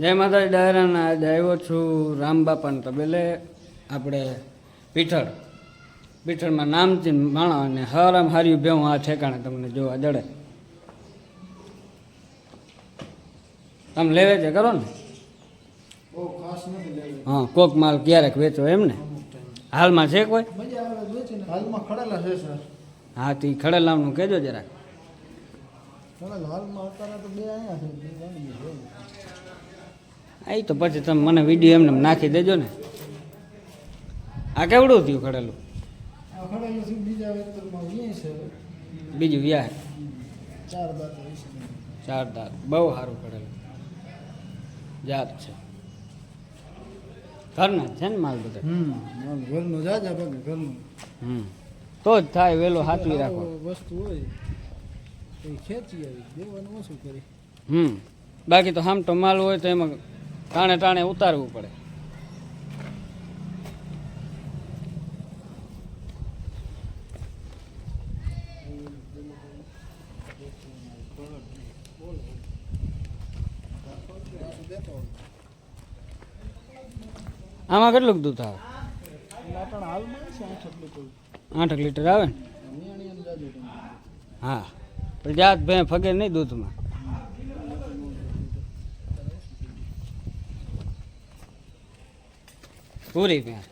જય માતાજી ડાયરાના આજે આવ્યો છું રામબાપાને તબેલે આપણે પીઠળમાં નામચીન માણો અને હારામ હાર્યું ભેવું આ ઠેકાણે તમને જોવા જડે. તમે લેવે છે કરો ને? હા, કોક માલ ક્યારેક વેચો એમ ને? હાલમાં છે કોઈ? હા, તે ખડેલામનું કહેજો જરાક. એ તો પછી તમે મને વિડીયો એમને નાખી દેજો ને. આ કેવડું થયું ખડેલું? બીજું વ્યાહ 4 દાંત બહુ સારું ખડેલું જાત છે. ઘરના છે ને માલ બધા? ઘરનું જાજા ભાગે ઘરનું. તો જ થાય, વેલો હાથવી રાખો. વસ્તુ હોય ખેંચી આવી દેવાનું ઓછું કરી. બાકી તો આમ તો માલ હોય તો એમાં ટાણે ઉતારવું પડે. આમાં કેટલું દૂધ આવે? 8 લીટર આવે ને? હા, પણ જાત ભે ફગે નહીં દૂધમાં. પૂરી ભેં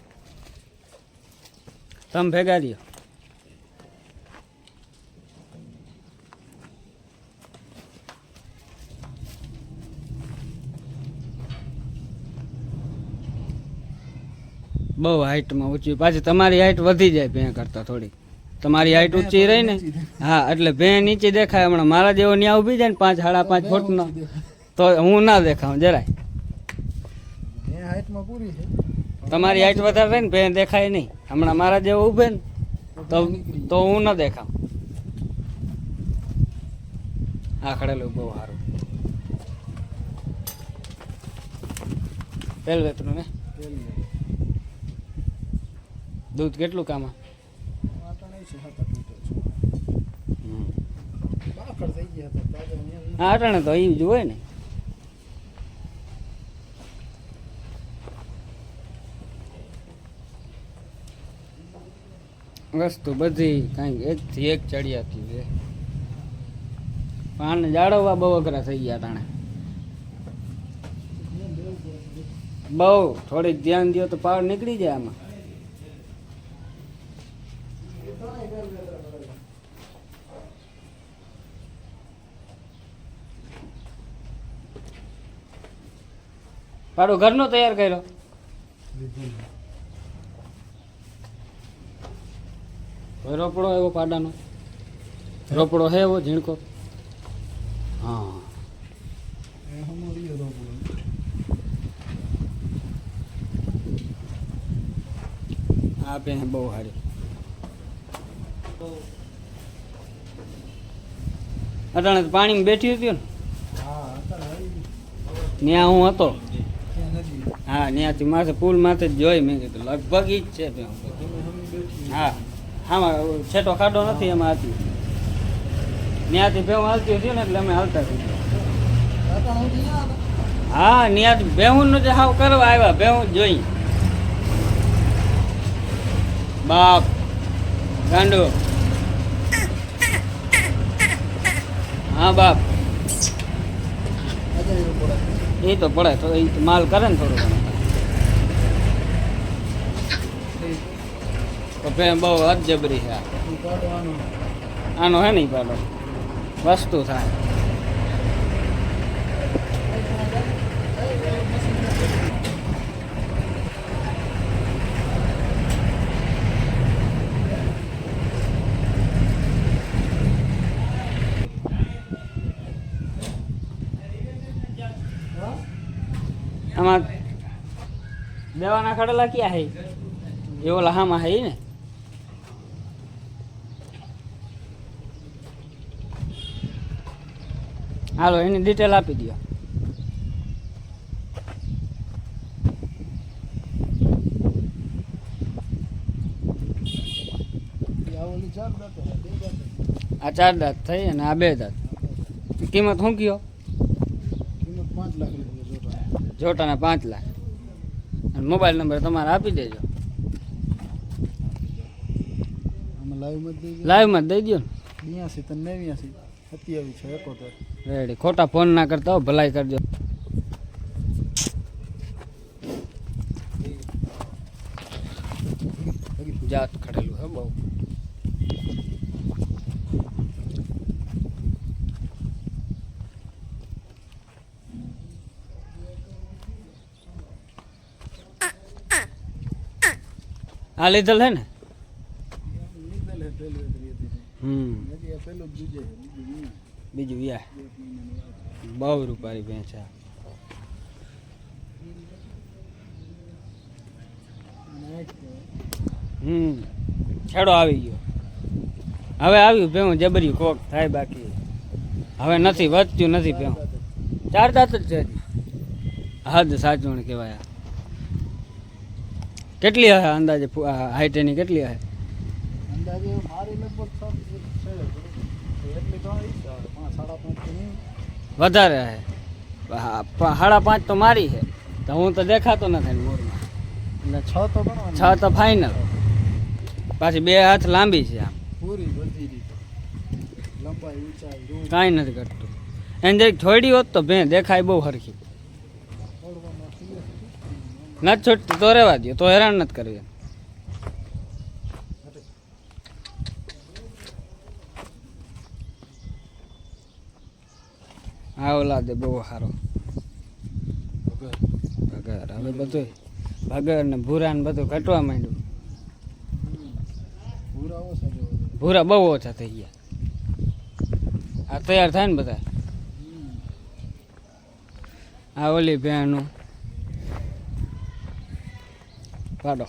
તમે ભેગા રહ્યો. બહુ હાઈટમાં ઊંચી, પાછી તમારી હાઈટ વધી જાય ભેં કરતાં થોડી. તમારી હાઈટ ઊંચી રહી ને, હા, એટલે ભેં નીચે દેખાય. હમણાં મારા જેવો ન્યા ઊભી જાય ને 5 સાડા 5 ફૂટનો, તો હું ના દેખાઉં જરાય. તમારી હાઈટ વધારે રહી ને ભેં દેખાય નહીં. હમણાં મારા જેવો ઊભે ને તો હું ના દેખાઉં. આ ખડેલું બહુ સારું પહેલું વેતનું ને. દૂધ કેટલું કામ? હા, અટાણે તો એવું જ હોય ને. વસ્તુ બધી કાંઈક એકથી એક ચડિયાતી છે. પાન જાળવવા બહુ અઘરા થઈ ગયા તાણે. બહુ થોડીક ધ્યાન દો તો પાવર નીકળી જાય આમાં. પાડો ઘરનો તૈયાર કર્યો? રોપડો એવો પાડાનો રોપડો હે એવો ઝીણકો? હા, આ બે બહુ સારી. અટાણે પાણીમાં બેઠી હતી ને ત્યાં હું હતો. હા, ત્યાંથી માથે પુલ માથે જ જોઈ. મેં કીધું લગભગ ઈ જ છે. હા, આમાં છેટો ખાડો નથી, એમાં હતી. ત્યાંથી ભેહું હાલતી હતી ને એટલે અમે હાલતા હતી. હા, ત્યાંથી ભેહું નું જે હાવ કરવા આવ્યા, ભેહું જોઈ. બાપ ગાંડો. હા બાપ, એ તો પડે તો એ માલ કરે ને થોડું ઘણું. તો ભેં બહુ અજબરી છે. આનો હે નહીં પાડો, વસ્તુ થાય. આમાં દેવાના ખડેલા ક્યાં હે? એવો લહામાં હે ને. હાલો એની ડિટેલ આપી દો. આ 4 દાંત થઈ અને આ 2 દાંત. કિંમત શું કયો? કિંમત 5 લાખ રૂપિયા જોતા. જોટાના 5 લાખ. અને મોબાઈલ નંબર તમારે આપી દેજો. આમાં લાઈવમાં જ દઈ દે. લાઈવમાં જ દઈ દો ને. 82 89 27 71. રેડી. ખોટા ફોન ના કરતા હો, ભલાઈ કરજો. જાત ખડેલું હે બહુ. આ લીધેલ હે ને? નીકળેલ હે પેલું એક રીત. હજી આ પેલું જ દૂજે છે, બીજું નહીં. બીજું વ્યા 1 મહિનાની વાત. બહુ રૂપારી ભેંસ છે. અને એક છેડો આવી ગયો. હવે આવ્યું ભેવું જબરી કોક થાય, બાકી હવે નથી વધતું નથી ભેવું. 4 દાંત જ છે હજી. હદ સાચવણ કહેવાય. કેટલી હશે અંદાજે હાઈટ એની કેટલી હશે? અંદાજે મારી લગભગ 7 છે એટલી તો આવી છે 5 5.5 તો નહીં. વધારે હશે. 5.5 તો મારી છે, તો હું તો દેખાતો નથી મોરમાં. એટલે 6 તો ગણવાનું. 6 તો ફાઇનલ. પાછી 2 હાથ લાંબી છે. આમ પૂરી બધી રીતે લંબાઈ ઊંચાઈ રૂપ કાંઈ નથી કરતું. એને જરીક થોડી હોત તો ભેં દેખાય બહુ હરખી. છોડવામાં થઈ નથી છૂટતી તો રહેવા દો, તો હેરાન નથી કરવી. આ ઓલાદે બહુ સારો ભગર. હવે બધું ભગર ને ભૂરા ને બધું ઘટવા માંડ્યું. પૂરા ઓછા જેવો છે. ભૂરા બહુ ઓછા થઈ ગયા. આ તૈયાર થાય ને બધા. આ ઓલી ભેણનું પાડો.